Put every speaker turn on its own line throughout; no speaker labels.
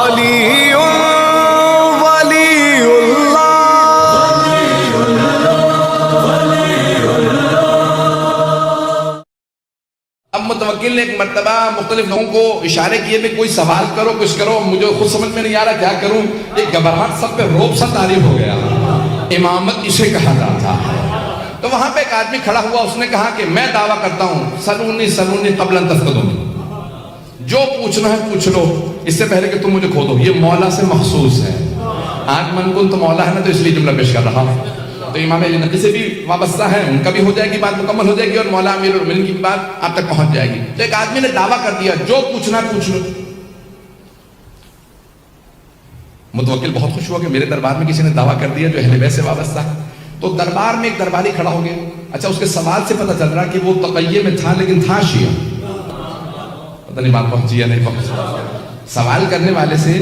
علی ولی اللہ.
اب متوکل نے ایک مرتبہ مختلف لوگوں کو اشارے کیے بھی کوئی سوال کرو کچھ کرو، مجھے خود سمجھ میں نہیں آ رہا کیا کروں. ایک گھبراہٹ سب پہ روب سا طاری ہو گیا. امامت اسے کہا جاتا ہے. تو وہاں پہ ایک آدمی کھڑا ہوا، اس نے کہا کہ میں دعویٰ کرتا ہوں سلونی قبل ان تفتدونی، جو پوچھنا ہے پوچھ لو اس سے پہلے کہ تم مجھے کھو دو. یہ مولا سے مخصوص ہے. آج من کن تو مولا ہے نا، تو اس لیے جملہ پیش کر رہا ہوں. تو امام علی نقی سے بھی وابستہ ہے، ان کا بھی ہو جائے گی بات مکمل ہو جائے گی، اور مولا امیر المومنین کی بات آپ تک پہنچ جائے گی. تو ایک آدمی نے دعویٰ کر دیا جو پوچھنا ہے پوچھ لو. متوکل بہت خوش ہوا کہ میرے دربار میں کسی نے دعویٰ کر دیا جو اہل بیت سے وابستہ ہے. تو دربار میں ایک درباری کھڑا ہو گیا. اچھا، اس کے سوال سے پتہ چل رہا کہ وہ تقیہ میں تھا لیکن تھا شیعہ. پتہ نہیں بات پہنچی یا نہیں پہنچی. سوال کرنے والے سے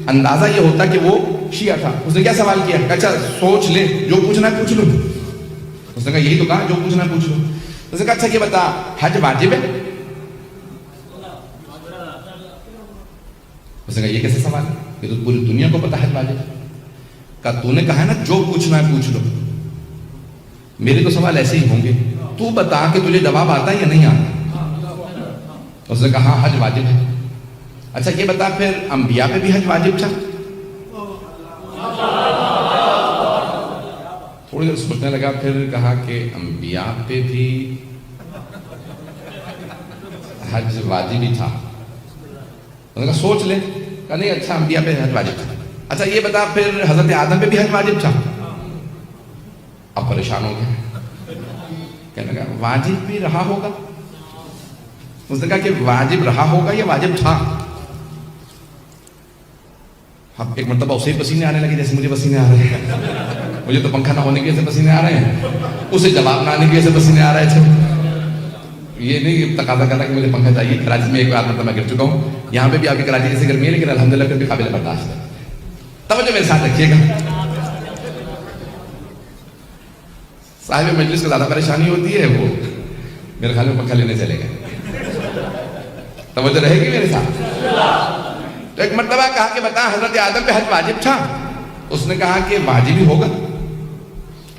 اندازہ یہ ہوتا کہ وہ شیعہ تھا. اس نے کیا سوال کیا؟ اچھا سوچ لے، جو پوچھنا ہے پوچھ لو. اس نے کہا یہی تو کہا جو پوچھنا ہے پوچھ لو. اس نے کہا اچھا یہ بتا حج واجب ہے؟ اس نے کہا یہ کیسے سوال ہے، یہ تو پوری دنیا کو پتا حج واجب ہے. کہا تو نے کہا ہے نا جو پوچھنا ہے پوچھ لو، میرے تو سوال ایسے ہی ہوں گے، تو بتا کہ تجھے جواب آتا ہے یا نہیں آتا. اس نے کہا ہاں حج واجب ہے. اچھا یہ بتا پھر انبیاء پہ بھی حج واجب تھا؟ تھوڑی دیر سوچنے لگا، پھر کہا کہ انبیاء پہ بھی حج واجب ہی تھا. اس نے کہا سوچ لے. کہا نہیں اچھا انبیاء پہ حج واجب تھا. اچھا یہ بتا پھر حضرت آدم پہ بھی حج واجب تھا؟ اب پریشان ہو گیا. کہنے لگا واجب بھی رہا ہوگا. اس نے کہا کہ واجب رہا ہوگا یا واجب تھا؟ اب ایک مرتبہ اسے پسینے آنے لگے جیسے مجھے پسینے آ رہے ہیں. مجھے تو پنکھا نہ ہونے کی وجہ سے پسینے آ رہے ہیں، اسے جواب نہ آنے کی وجہ سے پسینے آ رہے تھے. یہ نہیں تقاضا کرتا کہ مجھے پنکھا چاہیے. کراچی میں ایک بار مرتبہ گر چکا ہوں. یہاں پہ بھی آپ کی کراچی جیسے گرمی ہے لیکن الحمدللہ پھر بھی قابل برداشت ہے. توجہ میرے ساتھ رکھیے گا. صاحب مجلس کو زیادہ پریشانی ہوتی ہے، وہ میرے خیال میں پنکھا لینے چلے گئے. توجہ رہے گی میرے ساتھ. تو ایک مرتبہ کہا کہ بتا حضرت آدم پہ حج واجب تھا؟ اس نے کہا کہ واجب ہی ہوگا،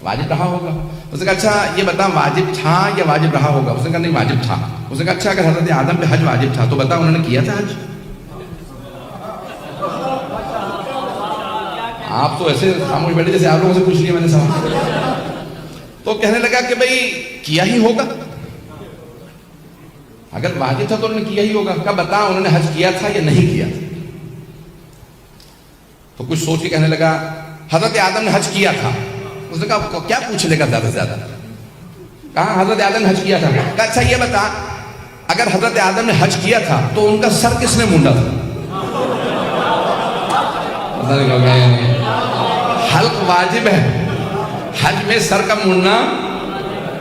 واجب رہا ہوگا. اس نے کہا اچھا یہ بتا واجب تھا یا واجب رہا ہوگا؟ اس نے کہا نہیں واجب تھا. اس نے کہا اچھا اگر حضرت آدم پہ حج واجب تھا تو بتا انہوں نے کیا تھا حج؟ آپ تو ایسے خاموش بیٹھے جیسے آپ لوگوں سے پوچھ لیا میں نے سوال. تو کہنے لگا کہ بھئی کیا ہی ہوگا، اگر واجب تھا تو انہوں نے کیا ہی ہوگا. کہا بتا انہوں نے حج کیا تھا یا نہیں کیا تھا؟ تو کچھ سوچ کے کہنے لگا حضرت آدم نے حج کیا تھا. اس نے کہا کیا پوچھ لے گا زیادہ سے زیادہ. کہا حضرت آدم نے حج کیا تھا. کہا اچھا یہ بتا اگر حضرت آدم نے حج کیا تھا تو ان کا سر کس نے مونڈا تھا؟ حلق واجب ہے، حج میں سر کا مونڈنا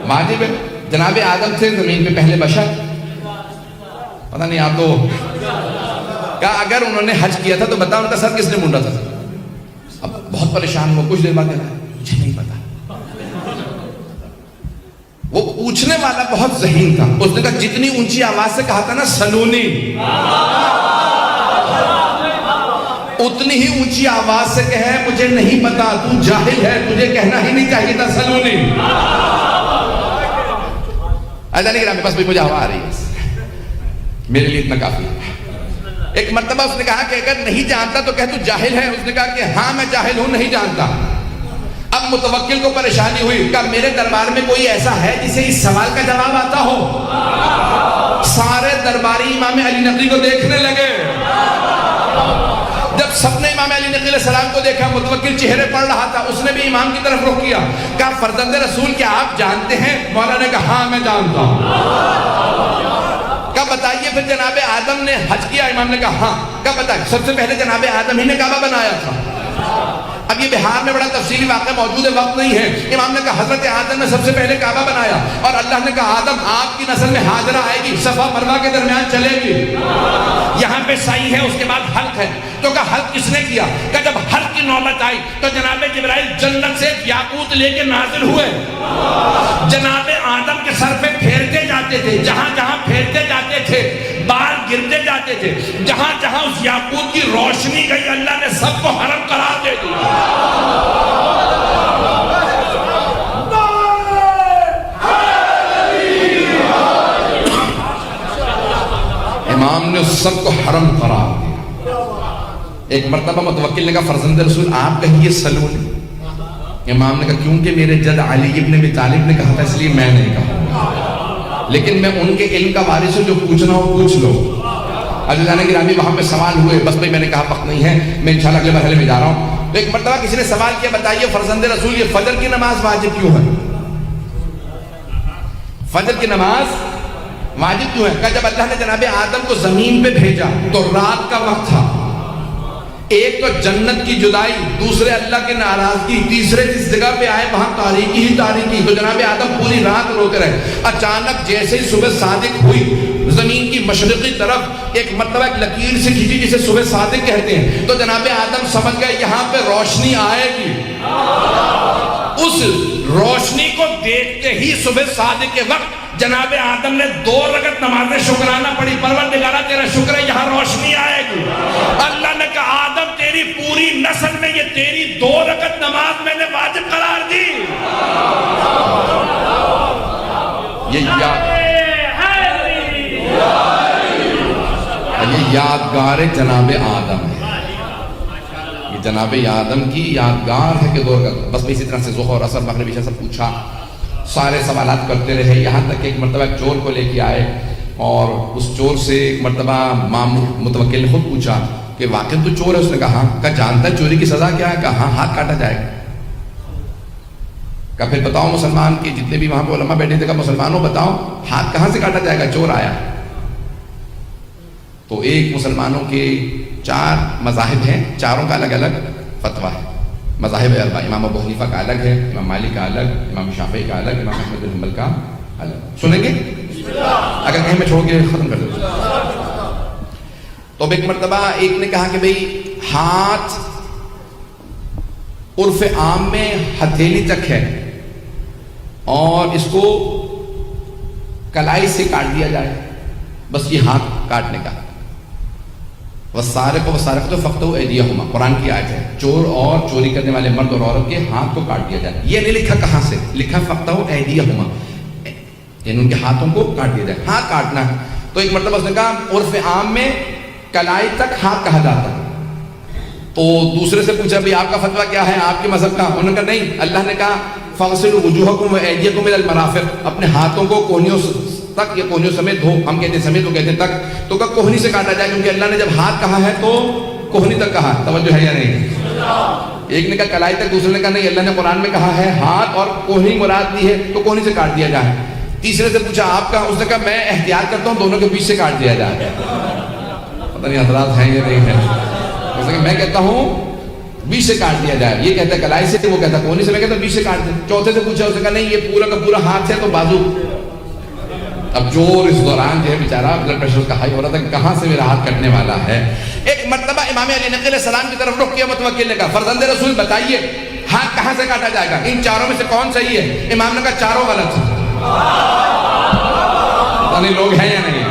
واجب ہے. جناب آدم تھے زمین پہ پہلے بشر. پتہ نہیں آپ تو. کہا اگر انہوں نے حج کیا تھا تو بتا ان کا سر کس نے مونڈا تھا؟ اب بہت پریشان ہوا. کچھ دیر بعد کہتا ہے مجھے نہیں پتا. وہ پوچھنے والا بہت ذہین تھا. اس نے کہا جتنی اونچی آواز سے کہا تھا نا سلونی، اتنی ہی اونچی آواز سے کہے مجھے نہیں پتا، تو جاہل ہے، تجھے کہنا ہی نہیں چاہیے تھا سلونی. ایسا نہیں کہ میرے پاس بھی مجھے ہوا آ رہی ہے، میرے لیے اتنا کافی ہے. ایک مرتبہ اس نے کہا کہ اگر نہیں جانتا تو کہہ تو جاہل ہے. اس نے کہا کہ ہاں میں جاہل ہوں، نہیں جانتا. اب متوکل کو پریشانی ہوئی. کہا میرے دربار میں کوئی ایسا ہے جسے اس سوال کا جواب آتا ہو؟ سارے درباری امام علی نقی کو دیکھنے لگے. جب سب نے امام علی نقی علیہ السلام کو دیکھا، متوکل چہرے پڑھ رہا تھا، اس نے بھی امام کی طرف رخ کیا. کہا فرزند رسول کیا آپ جانتے ہیں؟ مولا نے کہا ہاں میں جانتا ہوں. کہا بتائیے پھر جناب آدم نے حج کیا؟ امام نے کہا ہاں. کہا بتائیے سب سے پہلے جناب آدم ہی نے کعبہ بنایا تھا. اب یہ بہار میں بڑا تفصیلی واقعہ موجود ہے، وقت نہیں ہے. امام نے کہا حضرت آدم نے سب سے پہلے کعبہ بنایا، اور اللہ نے کہا آدم آپ کی نسل میں ہاجرہ آئے گی، صفا مروہ کے درمیان چلے گی. یہاں پہ سعی ہے، اس کے بعد حلق ہے. تو کہا حلق کس نے کیا؟ کہ جب حلق کی نوبت آئی تو جناب جبرائیل جنت سے یاقوت لے کے نازل ہوئے. جناب آدم کے سر پہ پھیرتے جاتے تھے، جہاں جہاں پھیرتے جاتے تھے بال گرتے جاتے جاتے تھے. جہاں جہاں اس یاقوت کی روشنی گئی اللہ نے سب کو حرم قرار دے دیا. امام نے سب کو حرم قرار دیا. ایک مرتبہ متوکل نے کہا فرزند رسول آپ کہیے سلونی. امام نے کہا کیونکہ میرے جد علی ابن ابی طالب نے کہا تھا اس لیے میں نہیں کہا، لیکن میں ان کے علم کا وارث ہوں، جو پوچھنا ہو پوچھ لو. اللہ نے گرامی وہاں پہ سوال ہوئے، بس بھئی میں نے کہا وقت نہیں ہے، میں انشاءاللہ اگلے مرحلے میں جا رہا ہوں. تو ایک مرتبہ کسی نے سوال کیا بتائیے فرزند رسول یہ فجر کی نماز واجب کیوں ہے؟ فجر کی نماز واجب کیوں ہے؟ کہ جب اللہ نے جناب آدم کو زمین پہ بھیجا تو رات کا وقت تھا. ایک تو جنت کی جدائی، دوسرے اللہ کی ناراضگی، تیسرے جس جگہ پہ آئے وہاں تاریکی ہی تاریکی. تو جناب آدم پوری رات روتے رہے. اچانک جیسے ہی صبح صادق ہوئی زمین کی مشرقی طرف ایک مرتبہ ایک لکیر سے کھینچی جسے صبح صادق کہتے ہیں. تو جناب آدم سمجھ گئے یہاں پہ روشنی آئے گی. اس روشنی کو دیکھتے ہی صبح صادق کے وقت جناب آدم نے 2 رکعت نماز شکرانہ پڑھی. پروردگارہ تیرا شکر ہے یہاں روشنی آئے گی. اللہ نے کہا آدم تیری پوری نسل میں یہ تیری 2 رکعت نماز میں نے واجب قرار دی. یہ یادگار جناب آدم ہے. یہ جناب آدم کی یادگار ہے کہ 2 رکعت. بس اسی طرح سے ظہر اثر مغرب عشاء سب پوچھا، سارے سوالات کرتے رہے. یہاں تک کہ ایک مرتبہ ایک چور کو لے کے آئے اور اس چور سے ایک مرتبہ متوکل نے خود پوچھا کہ واقعی تو چور ہے؟ اس نے کہا کہ جانتا ہے چوری کی سزا کیا ہے؟ کہا ہاں ہاتھ کاٹا جائے گا. کہ پھر بتاؤ مسلمان کے جتنے بھی وہاں پہ علماء بیٹھے تھے کہ مسلمانوں بتاؤ ہاتھ کہاں سے کاٹا جائے گا؟ چور آیا. تو ایک مسلمانوں کے 4 مذاہب ہیں، چاروں کا الگ الگ فتویٰ ہے. مذاہب اربع، امام ابو حنیفہ کا الگ ہے، امام مالک کا الگ، امام شافعی کا الگ، امام احمد بن حنبل کا الگ. سنیں گے؟ اگر کہیں میں چھوڑ کے ختم کر دوں. تو ایک مرتبہ ایک نے کہا کہ بھئی ہاتھ عرف عام میں ہتھیلی تک ہے اور اس کو کلائی سے کاٹ دیا جائے، بس یہ ہاتھ کاٹنے کا. وَالسَّارِقُ وَالسَّارِقَةُ فَاقْطَعُوا أَيْدِيَهُمَا، قرآن کی آیت ہے. چور اور چوری کرنے والے مرد اور عورت کے ہاتھ کو کاٹ دیا جائے. یہ نہیں لکھا کہاں سے، لکھا فَاقْطَعُوا أَيْدِيَهُمَا، یعنی ان کے ہاتھوں کو کاٹ دیا جائے. ہاتھ کاٹنا ہے. تو ایک مرتبہ اس نے کہا عرف عام میں کلائی تک ہاتھ کہا جاتا ہے. تو دوسرے سے پوچھا بھی آپ کا فتویٰ کیا ہے، آپ کے مذہب کا؟ انہوں نے کہا نہیں، اللہ نے کہا فَاغْسِلُوا وُجُوهَكُمْ وَأَيْدِيَكُمْ إِلَى الْمَرَافِقِ، اپنے ہاتھوں کو کوہنیوں تک یا کوہنیوں سمیت دھو. ہم کہتے ہیں سمیت، وہ کہتے ہیں تک. تو کہ کوہنی سے کاٹا جائے کیونکہ اللہ نے جب ہاتھ کہا ہے تو کوہنی تک کہا. توجہ ہے یا نہیں؟ ایک نے کہا کلائی تک، دوسرے نے کہا نہیں، اللہ نے قرآن میں کہا ہے ہاتھ اور کوہنی مراد دی ہے تو کوہنی سے کاٹ دیا جائے. تیسرے سے پوچھا آپ کا؟ اس نے کہا میں احتیاط کرتا ہوں دونوں کے بیچ سے کاٹ دیا جائے. پتہ نہیں حضرات ہیں یا نہیں ہیں. اس نے کہا میں کہتا ہوں بیچ سے کاٹ دیا جائے. یہ کہتا ہے کلائی سے، وہ کہتا ہے کوہنی سے، میں کہتا ہوں بیچ سے کاٹ دیں. چوتھے سے پوچھا، اس نے کہا نہیں یہ پورا کا پورا ہاتھ ہے تو بازو. اب چور اس دوران جو ہے بیچارہ بلڈ پریشر کا ہائی ہو رہا تھا کہ کہاں سے میرا ہاتھ کٹنے والا ہے. ایک مرتبہ امام علی نقی علیہ السلام کی طرف رخ کیا متوکل نے کہا فرزند رسول بتائیے ہاتھ کہاں سے کاٹا جائے گا؟ ان چاروں میں سے کون صحیح ہے؟ امام نے کہا چاروں غلط ہیں. یعنی لوگ ہیں یا نہیں؟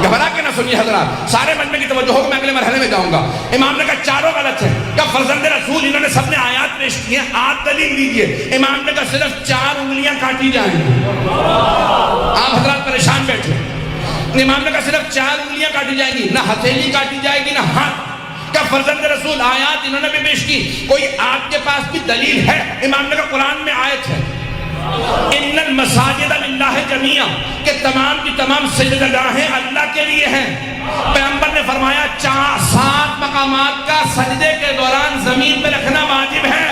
گھبرا کے نہ سنیے حضرات، سارے مجمع کی توجہ ہو کہ میں اگلے مرحلے میں جاؤں گا. امام نے کہا چاروں غلط ہیں. کیا فرزند رسول انہوں نے سب نے آیات پیش کی ہیں، آپ دلیل دیجئے. امام نے کہا صرف 4 انگلیاں کاٹی جائیں گی. آپ حضرات پریشان بیٹھے. امام نے کہا صرف 4 انگلیاں کاٹی جائیں گی، نہ ہتھیلی کاٹی جائے گی نہ ہاتھ. کیا فرزند رسول آیات انہوں نے بھی پیش کی، کوئی آپ کے پاس بھی دلیل ہے؟ امام نے کہا قرآن میں آیت ہے ان المساجد للہ جمیعا، کہ تمام کی تمام سجدگاہیں اللہ کے لیے ہیں. پیغمبر نے فرمایا 7 مقامات کا سجدے کے دوران زمین پہ رکھنا واجب ہے.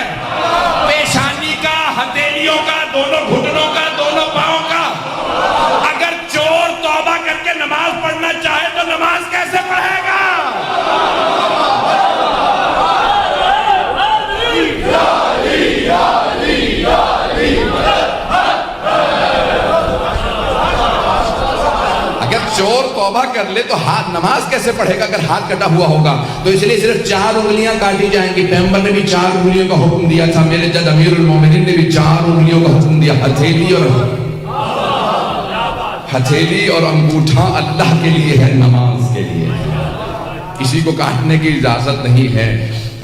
پیشانی کا، ہتھیلیوں کا، دونوں گھٹنوں کا، دونوں پاؤں کا. اگر چور توبہ کر کے نماز پڑھنا چاہے تو نماز کیسے پڑھے گا؟ اگر چور توبہ کر لے تو ہاتھ نماز کیسے پڑھے گا اگر ہاتھ کٹا ہوا ہوگا؟ تو اس لیے صرف 4 انگلیاں کاٹی جائیں گی. پیغمبر نے بھی 4 انگلیوں کا حکم دیا تھا. میرے جد امیر المومنین نے بھی 4 انگلیوں کا حکم دیا. ہتھیلی اور انگوٹھا اللہ کے لیے ہے، نماز کے لیے. کسی کو کاٹنے کی اجازت نہیں ہے۔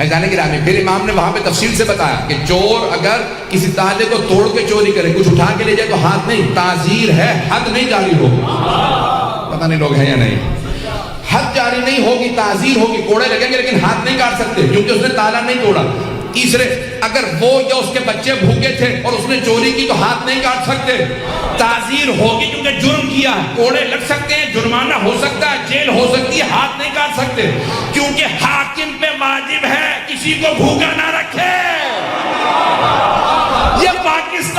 جانے کی رامی پھر امام نے وہاں پہ تفصیل سے بتایا کہ چور اگر کسی تالے کو توڑ کے چوری کرے، کچھ اٹھا کے لے جائے تو ہاتھ نہیں، تعزیر ہے، حد نہیں جاری ہو۔ پتہ نہیں لوگ ہیں یا نہیں، حد جاری نہیں ہوگی، تعزیر ہوگی، کوڑے لگیں گے لیکن ہاتھ نہیں کاٹ سکتے کیونکہ اس نے تالا نہیں توڑا۔ تیسرے، اگر وہ یا اس کے بچے بھوکے تھے اور اس نے چوری کی تو ہاتھ نہیں کاٹ سکتے، تعزیر ہوگی کیونکہ جرم کیا ہے، کوڑے لگ سکتے ہیں، جرمانہ ہو سکتا ہے، جیل ہو سکتی ہے، ہاتھ نہیں کاٹ سکتے کیونکہ حاکم پہ واجب ہے کسی کو بھوکا نہ رکھے۔ یہ پاکستان